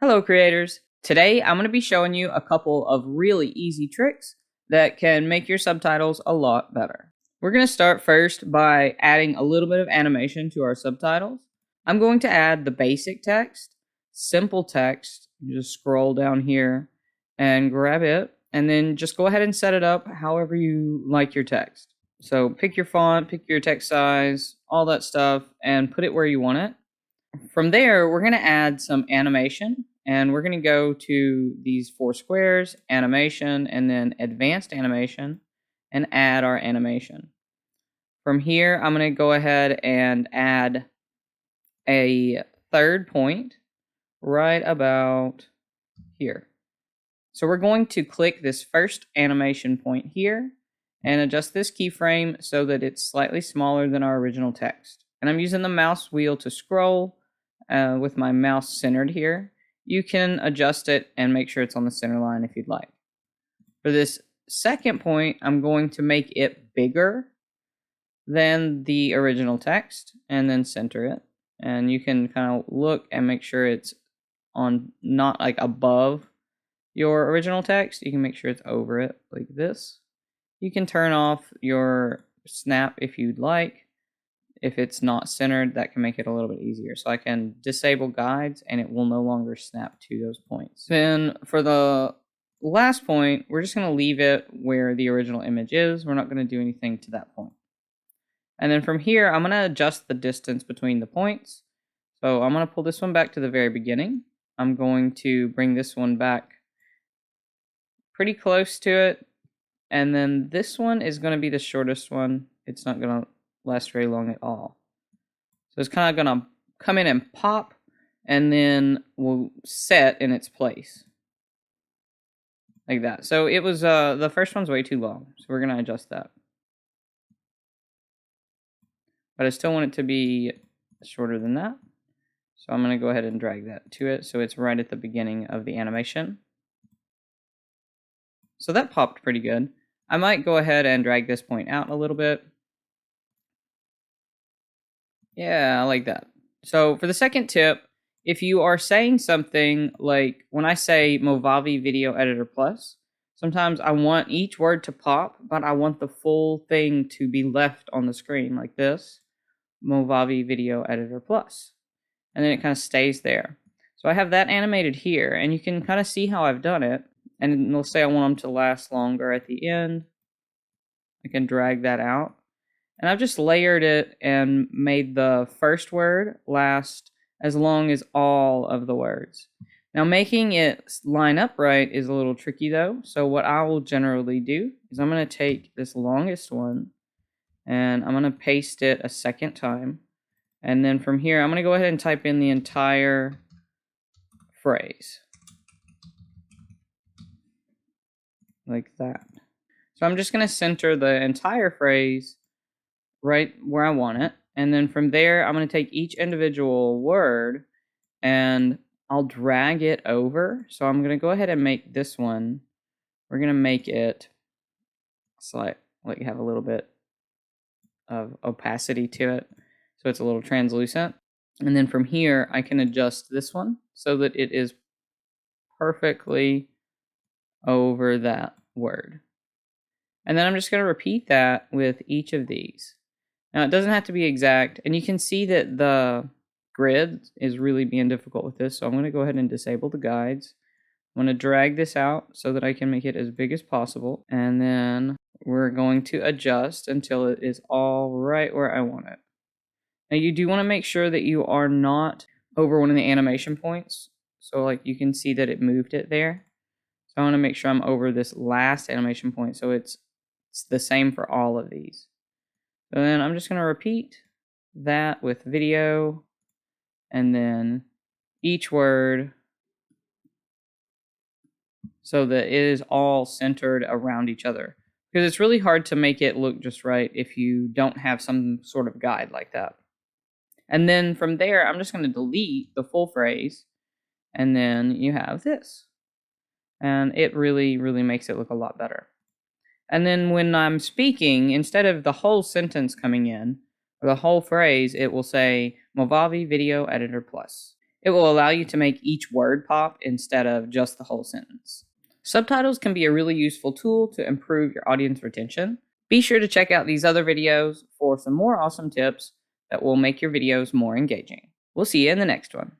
Hello creators! Today I'm going to be showing you a couple of really easy tricks that can make your subtitles a lot better. We're going to start first by adding a little bit of animation to our subtitles. I'm going to add the basic text, simple text. You just scroll down here and grab it, and then just go ahead and set it up however you like your text. So pick your font, pick your text size, all that stuff, and put it where you want it. From there, we're going to add some animation. And we're going to go to these 4 squares, animation, and then advanced animation, and add our animation. From here, I'm going to go ahead and add a third point right about here. So we're going to click this first animation point here and adjust this keyframe so that it's slightly smaller than our original text. And I'm using the mouse wheel to scroll with my mouse centered here. You can adjust it and make sure it's on the center line if you'd like. For this second point, I'm going to make it bigger than the original text and then center it. And you can kind of look and make sure it's on, not like above your original text. You can make sure it's over it like this. You can turn off your snap if you'd like. If it's not centered, that can make it a little bit easier. So I can disable guides and it will no longer snap to those points. Then for the last point, we're just going to leave it where the original image is. We're not going to do anything to that point. And then from here, I'm going to adjust the distance between the points. So I'm going to pull this one back to the very beginning. I'm going to bring this one back pretty close to it. And then this one is going to be the shortest one. It's not going to last very long at all. So it's kind of going to come in and pop, and then we'll set in its place. Like that. So it was, the first one's way too long, so we're going to adjust that. But I still want it to be shorter than that. So I'm going to go ahead and drag that to it so it's right at the beginning of the animation. So that popped pretty good. I might go ahead and drag this point out a little bit. Yeah, I like that. So for the second tip, if you are saying something like, when I say Movavi Video Editor Plus, sometimes I want each word to pop, but I want the full thing to be left on the screen like this, Movavi Video Editor Plus. And then it kind of stays there. So I have that animated here, and you can kind of see how I've done it. And let's say I want them to last longer at the end. I can drag that out. And I've just layered it and made the first word last as long as all of the words. Now making it line up right is a little tricky though. So what I will generally do is I'm going to take this longest one and I'm going to paste it a second time. And then from here, I'm going to go ahead and type in the entire phrase. Like that. So I'm just going to center the entire phrase right where I want it. And then from there, I'm going to take each individual word and I'll drag it over. So I'm going to go ahead and make this one. We're going to make it like have a little bit of opacity to it. So it's a little translucent. And then from here, I can adjust this one so that it is perfectly over that word. And then I'm just going to repeat that with each of these. Now, it doesn't have to be exact, and you can see that the grid is really being difficult with this, so I'm going to go ahead and disable the guides. I'm going to drag this out so that I can make it as big as possible, and then we're going to adjust until it is all right where I want it. Now, you do want to make sure that you are not over one of the animation points, so like you can see that it moved it there. So I want to make sure I'm over this last animation point, so it's the same for all of these. So then I'm just going to repeat that with video, and then each word so that it is all centered around each other. Because it's really hard to make it look just right if you don't have some sort of guide like that. And then from there, I'm just going to delete the full phrase, and then you have this. And it really, really makes it look a lot better. And then when I'm speaking, instead of the whole sentence coming in, or the whole phrase, it will say Movavi Video Editor Plus. It will allow you to make each word pop instead of just the whole sentence. Subtitles can be a really useful tool to improve your audience retention. Be sure to check out these other videos for some more awesome tips that will make your videos more engaging. We'll see you in the next one.